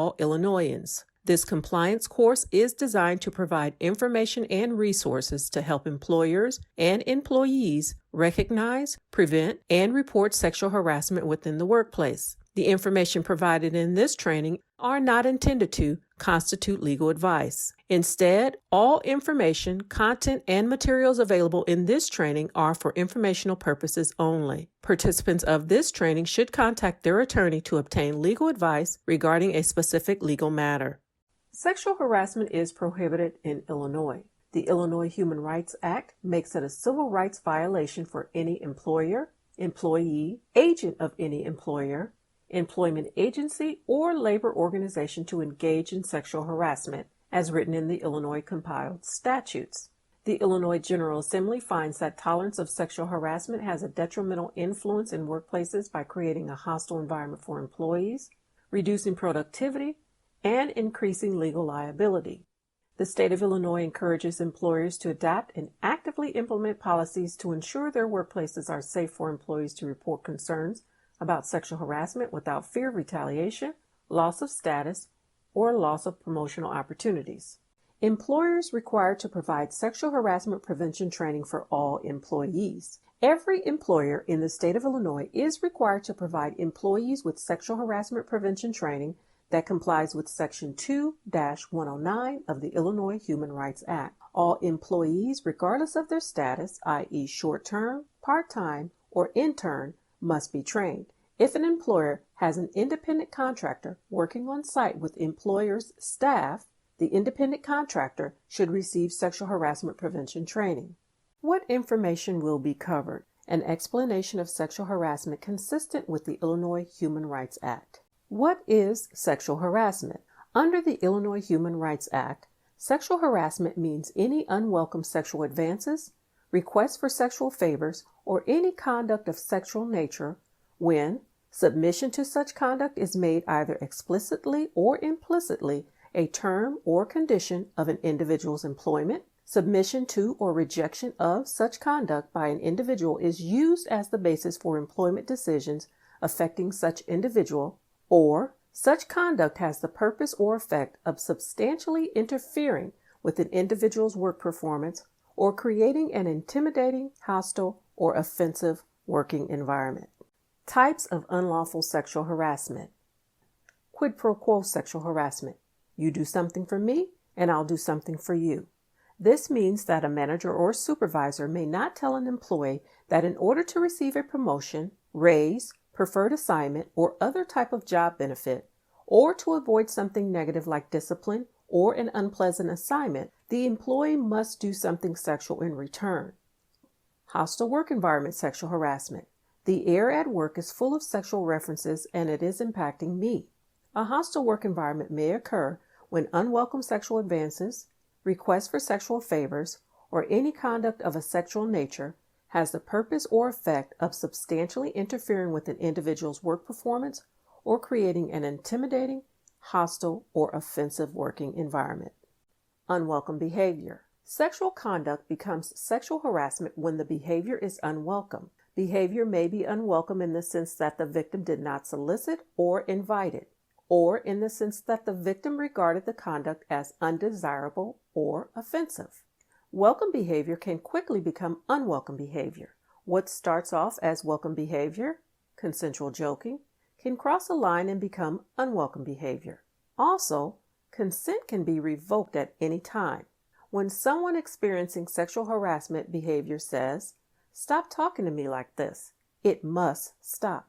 all Illinoisans. This compliance course is designed to provide information and resources to help employers and employees recognize, prevent, and report sexual harassment within the workplace. The information provided in this training are not intended to constitute legal advice. Instead, all information, content, and materials available in this training are for informational purposes only. Participants of this training should contact their attorney to obtain legal advice regarding a specific legal matter. Sexual harassment is prohibited in Illinois. The Illinois Human Rights Act makes it a civil rights violation for any employer, employee, agent of any employer, employment agency, or labor organization to engage in sexual harassment, as written in the Illinois compiled statutes. The Illinois General Assembly finds that tolerance of sexual harassment has a detrimental influence in workplaces by creating a hostile environment for employees, reducing productivity, and increasing legal liability. The state of Illinois encourages employers to adapt and actively implement policies to ensure their workplaces are safe for employees to report concerns about sexual harassment without fear of retaliation, loss of status, or loss of promotional opportunities. Employers required to provide sexual harassment prevention training for all employees. Every employer in the state of Illinois is required to provide employees with sexual harassment prevention training that complies with Section 2-109 of the Illinois Human Rights Act. All employees, regardless of their status, i.e. short-term, part-time, or intern, must be trained. If an employer has an independent contractor working on site with employer's staff, the independent contractor should receive sexual harassment prevention training. What information will be covered? An explanation of sexual harassment consistent with the Illinois Human Rights Act. What is sexual harassment? Under the Illinois Human Rights Act, sexual harassment means any unwelcome sexual advances, requests for sexual favors, or any conduct of sexual nature when submission to such conduct is made either explicitly or implicitly a term or condition of an individual's employment. Submission to or rejection of such conduct by an individual is used as the basis for employment decisions affecting such individual, or such conduct has the purpose or effect of substantially interfering with an individual's work performance or creating an intimidating, hostile, or offensive working environment. Types of unlawful sexual harassment. Quid pro quo sexual harassment. You do something for me, and I'll do something for you. This means that a manager or supervisor may not tell an employee that in order to receive a promotion, raise, preferred assignment, or other type of job benefit, or to avoid something negative like discipline or an unpleasant assignment, the employee must do something sexual in return. Hostile work environment sexual harassment. The air at work is full of sexual references and it is impacting me. A hostile work environment may occur when unwelcome sexual advances, requests for sexual favors, or any conduct of a sexual nature has the purpose or effect of substantially interfering with an individual's work performance or creating an intimidating, hostile, or offensive working environment. Unwelcome behavior. Sexual conduct becomes sexual harassment when the behavior is unwelcome. Behavior may be unwelcome in the sense that the victim did not solicit or invite it, or in the sense that the victim regarded the conduct as undesirable or offensive. Welcome behavior can quickly become unwelcome behavior. What starts off as welcome behavior, consensual joking, can cross a line and become unwelcome behavior. Also, consent can be revoked at any time. When someone experiencing sexual harassment behavior says, "Stop talking to me like this," it must stop.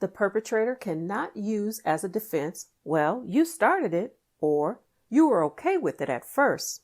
The perpetrator cannot use as a defense, "Well, you started it," or "You were okay with it at first."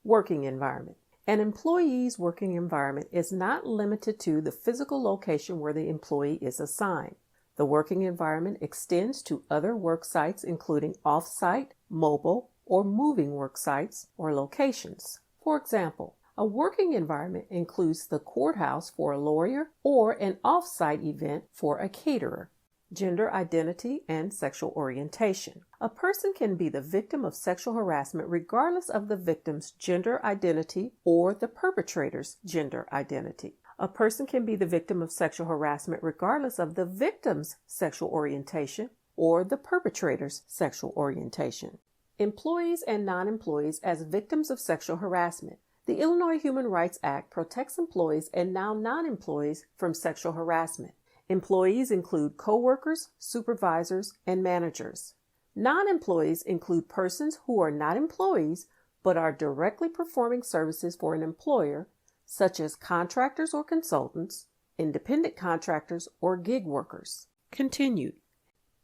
Working environment. An employee's working environment is not limited to the physical location where the employee is assigned. The working environment extends to other work sites, including off-site, mobile, or moving work sites or locations. For example, a working environment includes the courthouse for a lawyer or an off-site event for a caterer. Gender identity and sexual orientation. A person can be the victim of sexual harassment regardless of the victim's gender identity or the perpetrator's gender identity. A person can be the victim of sexual harassment regardless of the victim's sexual orientation or the perpetrator's sexual orientation. Employees and non-employees as victims of sexual harassment. The Illinois Human Rights Act protects employees and now non-employees from sexual harassment. Employees include coworkers, supervisors, and managers. Non-employees include persons who are not employees but are directly performing services for an employer, such as contractors or consultants, independent contractors, or gig workers. Continued.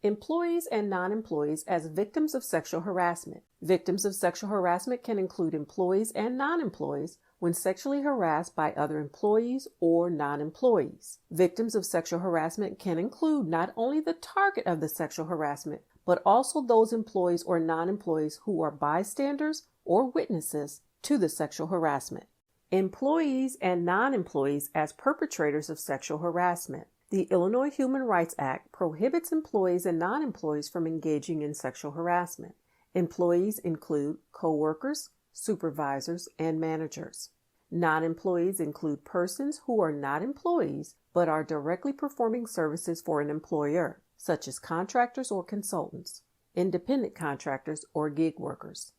Employees and non-employees as victims of sexual harassment. Victims of sexual harassment can include employees and non-employees when sexually harassed by other employees or non-employees. Victims of sexual harassment can include not only the target of the sexual harassment, but also those employees or non-employees who are bystanders or witnesses to the sexual harassment. Employees and non-employees as perpetrators of sexual harassment. The Illinois Human Rights Act prohibits employees and non-employees from engaging in sexual harassment. Employees include coworkers, supervisors, and managers. Non-employees include persons who are not employees but are directly performing services for an employer, such as contractors or consultants, independent contractors, or gig workers.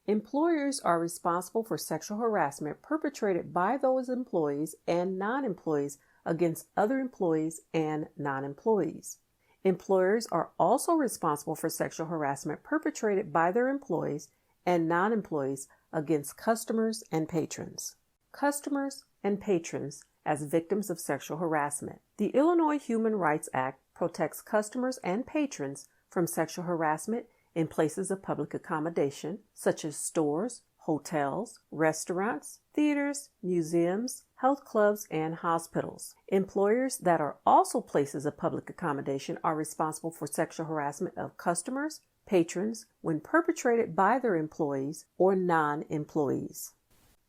Employers are responsible for sexual harassment perpetrated by those employees and non-employees against other employees and non-employees. Employers are also responsible for sexual harassment perpetrated by their employees and non-employees against customers and patrons. Customers and patrons as victims of sexual harassment. The Illinois Human Rights Act protects customers and patrons from sexual harassment in places of public accommodation, such as stores, hotels, restaurants, theaters, museums, health clubs, and hospitals. Employers that are also places of public accommodation are responsible for sexual harassment of customers, patrons, when perpetrated by their employees or non-employees.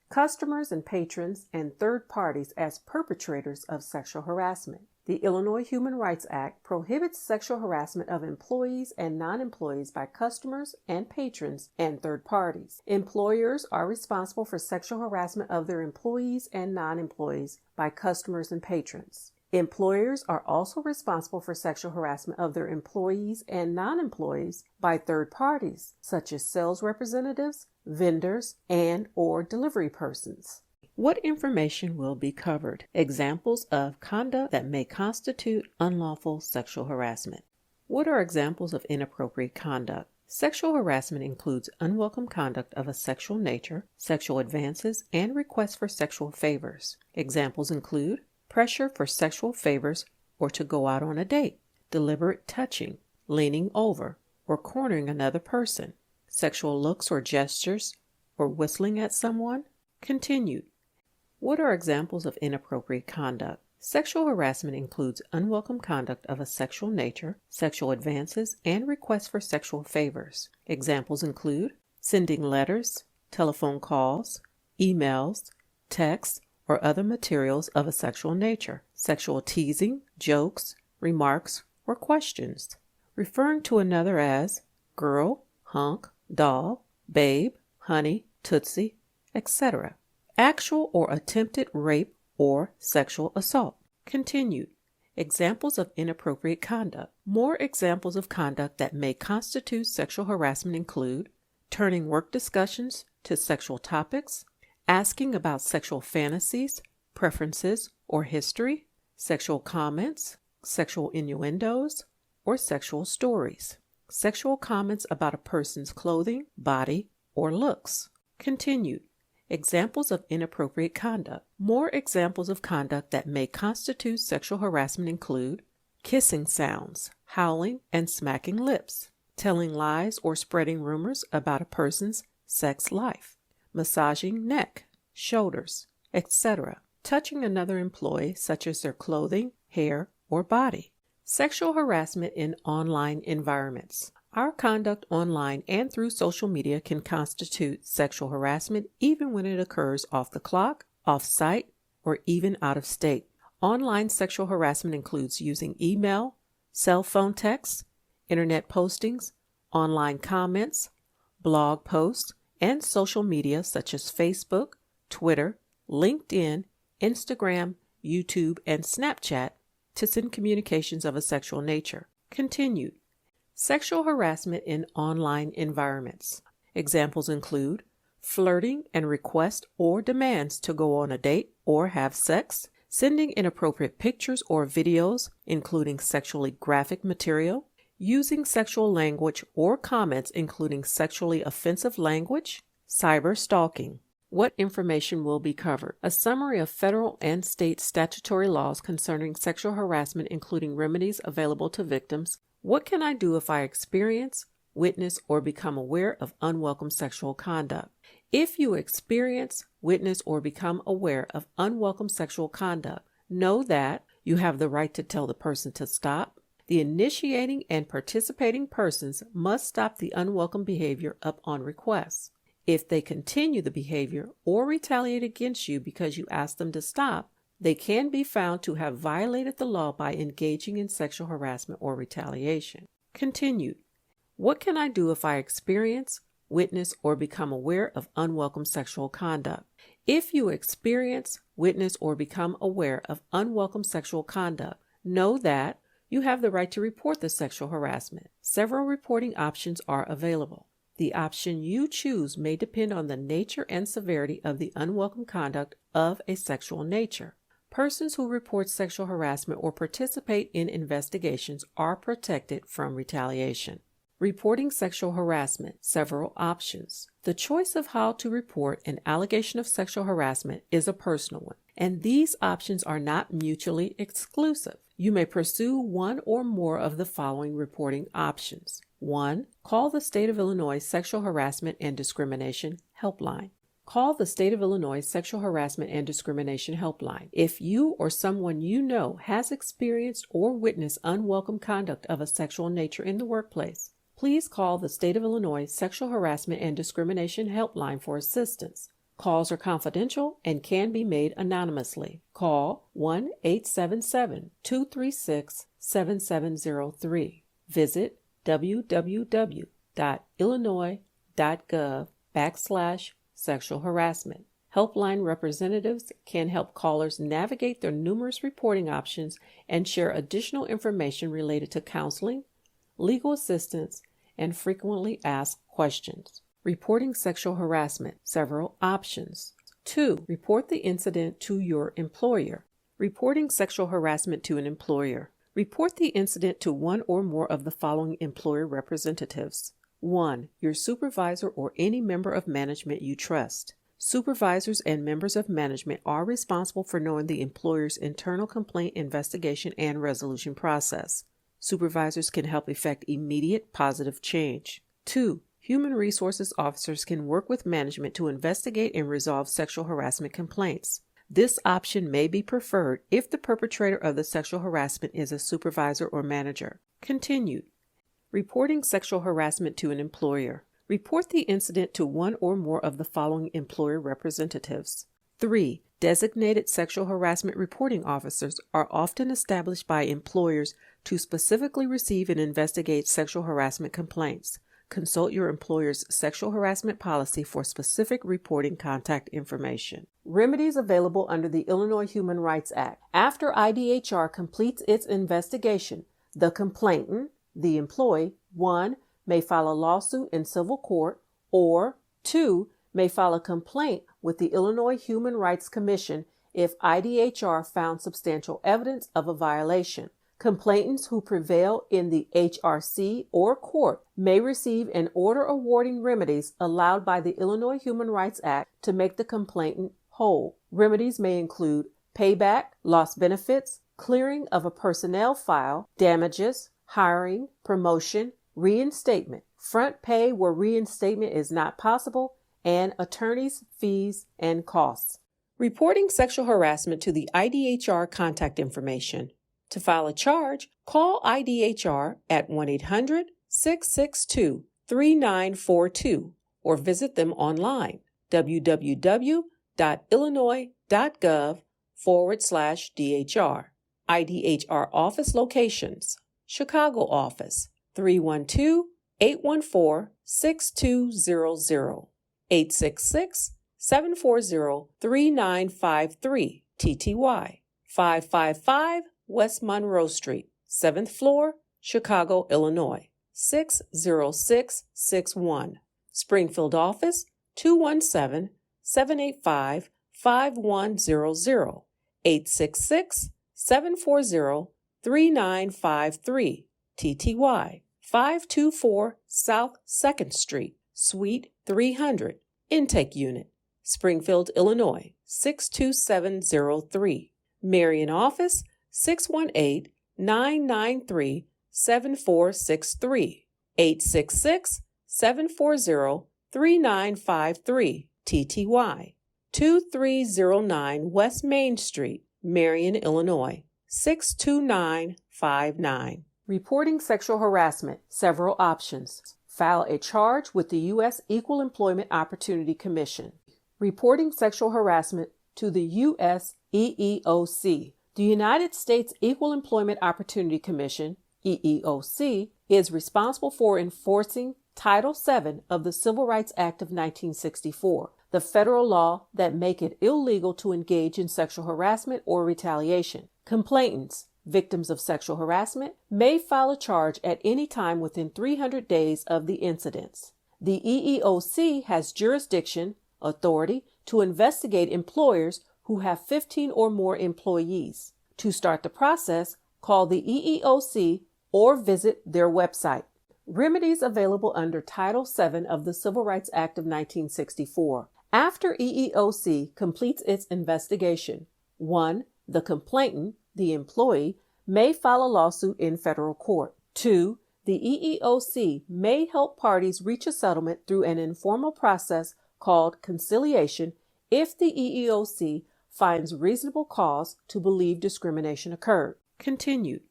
Customers and patrons and third parties as perpetrators of sexual harassment. The Illinois Human Rights Act prohibits sexual harassment of employees and non-employees by customers and patrons and third parties. Employers are responsible for sexual harassment of their employees and non-employees by customers and patrons. Employers are also responsible for sexual harassment of their employees and non-employees by third parties, such as sales representatives, vendors, and/or delivery persons. What information will be covered? Examples of conduct that may constitute unlawful sexual harassment. What are examples of inappropriate conduct? Sexual harassment includes unwelcome conduct of a sexual nature, sexual advances, and requests for sexual favors. Examples include pressure for sexual favors or to go out on a date, deliberate touching, leaning over, or cornering another person, sexual looks or gestures, or whistling at someone. Continued. What are examples of inappropriate conduct? Sexual harassment includes unwelcome conduct of a sexual nature, sexual advances, and requests for sexual favors. Examples include sending letters, telephone calls, emails, texts, or other materials of a sexual nature, sexual teasing, jokes, remarks, or questions, referring to another as girl, hunk, doll, babe, honey, tootsie, etc. Actual or attempted rape or sexual assault. Continued. Examples of inappropriate conduct. More examples of conduct that may constitute sexual harassment include turning work discussions to sexual topics, asking about sexual fantasies, preferences, or history, sexual comments, sexual innuendos, or sexual stories, sexual comments about a person's clothing, body, or looks. Continued. Examples of inappropriate conduct. More examples of conduct that may constitute sexual harassment include kissing sounds, howling and smacking lips, telling lies or spreading rumors about a person's sex life, massaging neck, shoulders, etc., touching another employee such as their clothing, hair, or body. Sexual harassment in online environments. Our conduct online and through social media can constitute sexual harassment even when it occurs off the clock, off-site, or even out of state. Online sexual harassment includes using email, cell phone texts, internet postings, online comments, blog posts, and social media such as Facebook, Twitter, LinkedIn, Instagram, YouTube, and Snapchat to send communications of a sexual nature. Continued. Sexual harassment in online environments. Examples include flirting and requests or demands to go on a date or have sex, sending inappropriate pictures or videos, including sexually graphic material, using sexual language or comments including sexually offensive language, cyber stalking. What information will be covered? A summary of federal and state statutory laws concerning sexual harassment, including remedies available to victims. What can I do if I experience, witness, or become aware of unwelcome sexual conduct? If you experience, witness, or become aware of unwelcome sexual conduct, know that you have the right to tell the person to stop. The initiating and participating persons must stop the unwelcome behavior upon request. If they continue the behavior or retaliate against you because you ask them to stop, they can be found to have violated the law by engaging in sexual harassment or retaliation. Continued. What can I do if I experience, witness, or become aware of unwelcome sexual conduct? If you experience, witness, or become aware of unwelcome sexual conduct, know that you have the right to report the sexual harassment. Several reporting options are available. The option you choose may depend on the nature and severity of the unwelcome conduct of a sexual nature. Persons who report sexual harassment or participate in investigations are protected from retaliation. Reporting sexual harassment. Several options. The choice of how to report an allegation of sexual harassment is a personal one, and these options are not mutually exclusive. You may pursue one or more of the following reporting options. 1. Call the State of Illinois Sexual Harassment and Discrimination Helpline. Call the State of Illinois Sexual Harassment and Discrimination Helpline if you or someone you know has experienced or witnessed unwelcome conduct of a sexual nature in the workplace. Please call the State of Illinois Sexual Harassment and Discrimination Helpline for assistance. Calls are confidential and can be made anonymously. Call 1-877-236-7703. Visit www.illinois.gov/sexual harassment. Helpline representatives can help callers navigate their numerous reporting options and share additional information related to counseling, legal assistance, and frequently asked questions. Reporting sexual harassment. Several options. 2. Report the incident to your employer. Reporting sexual harassment to an employer. Report the incident to one or more of the following employer representatives. 1. Your supervisor or any member of management you trust. Supervisors and members of management are responsible for knowing the employer's internal complaint investigation and resolution process. Supervisors can help effect immediate positive change. 2. Human resources officers can work with management to investigate and resolve sexual harassment complaints. This option may be preferred if the perpetrator of the sexual harassment is a supervisor or manager. Continued. Reporting sexual harassment to an employer. Report the incident to one or more of the following employer representatives. 3. Designated sexual harassment reporting officers are often established by employers to specifically receive and investigate sexual harassment complaints. Consult your employer's sexual harassment policy for specific reporting contact information. Remedies available under the Illinois Human Rights Act. After IDHR completes its investigation, the complainant, the employee, 1. may file a lawsuit in civil court, or 2. may file a complaint with the Illinois Human Rights Commission if IDHR found substantial evidence of a violation. Complainants who prevail in the HRC or court may receive an order awarding remedies allowed by the Illinois Human Rights Act to make the complainant whole. Remedies may include payback, lost benefits, clearing of a personnel file, damages, hiring, promotion, reinstatement, front pay where reinstatement is not possible, and attorney's fees and costs. Reporting sexual harassment to the IDHR contact information. To file a charge, call IDHR at 1-800-662-3942 or visit them online, www.illinois.gov/DHR. IDHR office locations. Chicago office, 312-814-6200, 866-740-3953, TTY, 555 West Monroe Street, 7th floor, Chicago, Illinois, 60661. Springfield office 217-785-5100, 866-740-3953, TTY, 524 South 2nd Street, Suite 300, Intake Unit, Springfield, Illinois, 62703. Marion office 618-993-7463, 866-740-3953, TTY, 2309 West Main Street, Marion, Illinois, 62959. Reporting sexual harassment. Several options. File a charge with the U.S. Equal Employment Opportunity Commission. Reporting sexual harassment to the U.S. EEOC. The United States Equal Employment Opportunity Commission, EEOC, is responsible for enforcing Title VII of the Civil Rights Act of 1964, the federal law that make it illegal to engage in sexual harassment or retaliation. Complainants, victims of sexual harassment, may file a charge at any time within 300 days of the incidents. The EEOC has jurisdiction, authority, to investigate employers who have 15 or more employees. To start the process, call the EEOC or visit their website. Remedies available under Title VII of the Civil Rights Act of 1964. After EEOC completes its investigation, 1. The complainant, the employee, may file a lawsuit in federal court. 2. The EEOC may help parties reach a settlement through an informal process called conciliation if the EEOC finds reasonable cause to believe discrimination occurred. Continued.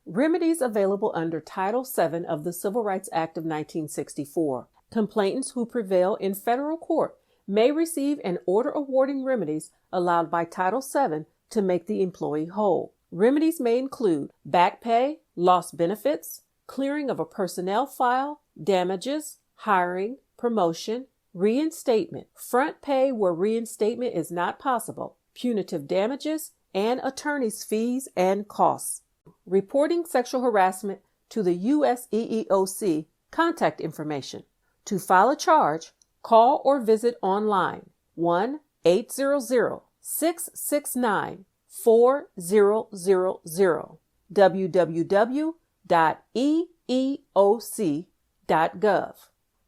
Remedies available under Title VII of the Civil Rights Act of 1964. Complainants who prevail in federal court may receive an order awarding remedies allowed by Title VII to make the employee whole. Remedies may include back pay, lost benefits, clearing of a personnel file, damages, hiring, promotion, reinstatement, front pay where reinstatement is not possible, punitive damages, and attorney's fees and costs. Reporting sexual harassment to the U.S. EEOC. Contact information. To file a charge, call or visit online 1-800-669-4000, www.eeoc.gov,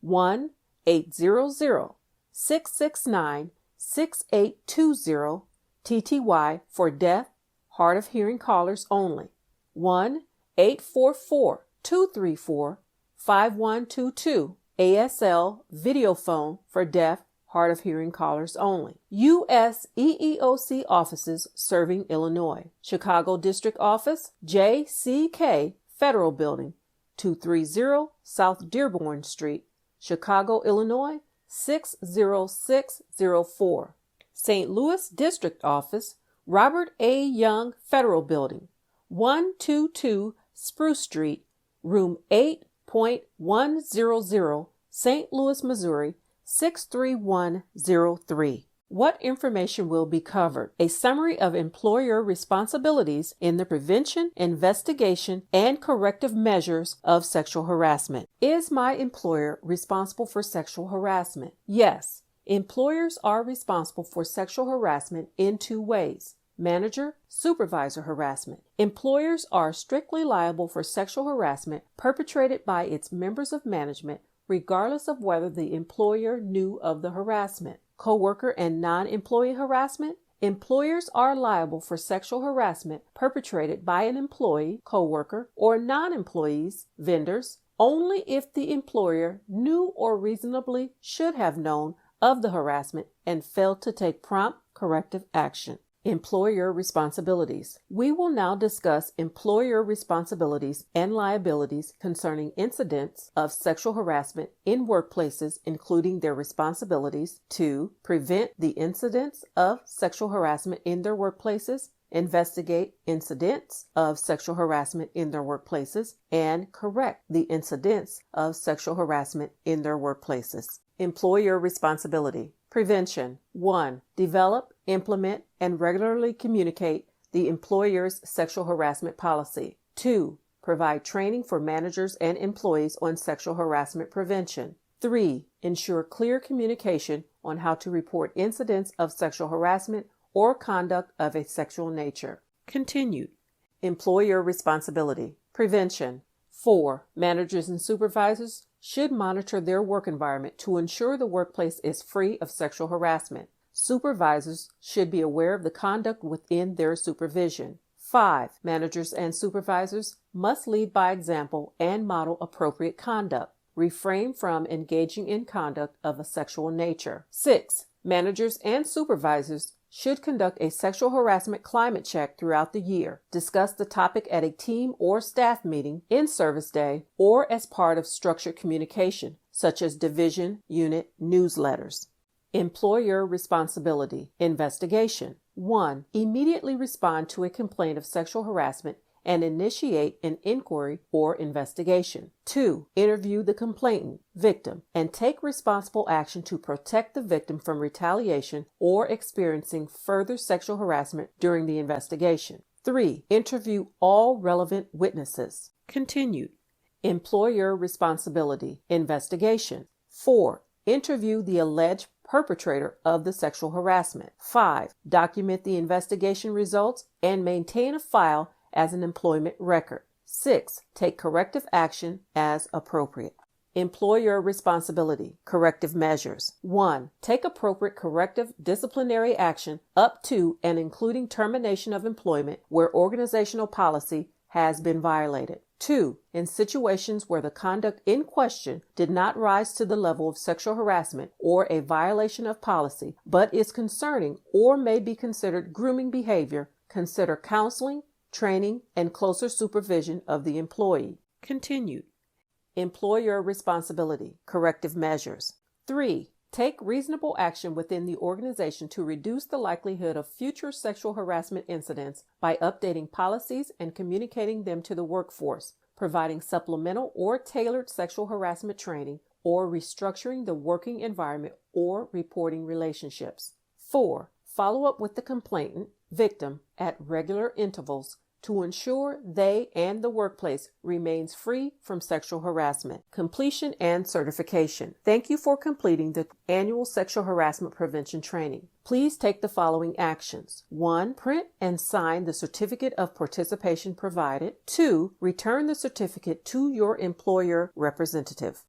1-800-669-6820, TTY for deaf, hard of hearing callers only, 1-844-234-5122, ASL video phone for deaf, hard of hearing callers only. U.S. EEOC offices serving Illinois. Chicago District Office, JCK Federal Building, 230 South Dearborn Street, Chicago, Illinois, 60604. St. Louis District Office, Robert A. Young Federal Building, 122 Spruce Street, Room 8.100, St. Louis, Missouri, 63103. What information will be covered? A summary of employer responsibilities in the prevention, investigation, and corrective measures of sexual harassment. Is my employer responsible for sexual harassment? Yes. Employers are responsible for sexual harassment in two ways: manager, supervisor harassment. Employers are strictly liable for sexual harassment perpetrated by its members of management, regardless of whether the employer knew of the harassment. Coworker and non-employee harassment. Employers are liable for sexual harassment perpetrated by an employee, coworker, or non-employees, vendors, only if the employer knew or reasonably should have known of the harassment and failed to take prompt corrective action. Employer responsibilities. We will now discuss employer responsibilities and liabilities concerning incidents of sexual harassment in workplaces, including their responsibilities to prevent the incidents of sexual harassment in their workplaces, investigate incidents of sexual harassment in their workplaces, and correct the incidents of sexual harassment in their workplaces. Employer responsibility. Prevention. 1. Develop, implement, and regularly communicate the employer's sexual harassment policy. 2. Provide training for managers and employees on sexual harassment prevention. 3. Ensure clear communication on how to report incidents of sexual harassment or conduct of a sexual nature. Continued. Employer responsibility. Prevention. 4. Managers and supervisors should monitor their work environment to ensure the workplace is free of sexual harassment. Supervisors should be aware of the conduct within their supervision. 5. Managers and supervisors must lead by example and model appropriate conduct. Refrain from engaging in conduct of a sexual nature. 6. Managers and supervisors should conduct a sexual harassment climate check throughout the year. Discuss the topic at a team or staff meeting, in service day, or as part of structured communication, such as division, unit, newsletters. Employer responsibility. Investigation. 1. Immediately respond to a complaint of sexual harassment and initiate an inquiry or investigation. 2. Interview the complainant, victim, and take responsible action to protect the victim from retaliation or experiencing further sexual harassment during the investigation. 3. Interview all relevant witnesses. Continued. Employer responsibility. Investigation. 4. Interview the alleged perpetrator of the sexual harassment. 5. Document the investigation results and maintain a file as an employment record. 6. Take corrective action as appropriate. Employer responsibility. Corrective measures. 1. Take appropriate corrective disciplinary action up to and including termination of employment where organizational policy has been violated. 2. In situations where the conduct in question did not rise to the level of sexual harassment or a violation of policy, but is concerning or may be considered grooming behavior, consider counseling, training, and closer supervision of the employee. Continued. Employer responsibility. Corrective measures. 3. Take reasonable action within the organization to reduce the likelihood of future sexual harassment incidents by updating policies and communicating them to the workforce, providing supplemental or tailored sexual harassment training, or restructuring the working environment or reporting relationships. 4. Follow up with the complainant, victim, at regular intervals to ensure they and the workplace remains free from sexual harassment. Completion and certification. Thank you for completing the annual sexual harassment prevention training. Please take the following actions. 1. Print and sign the certificate of participation provided. 2. Return the certificate to your employer representative.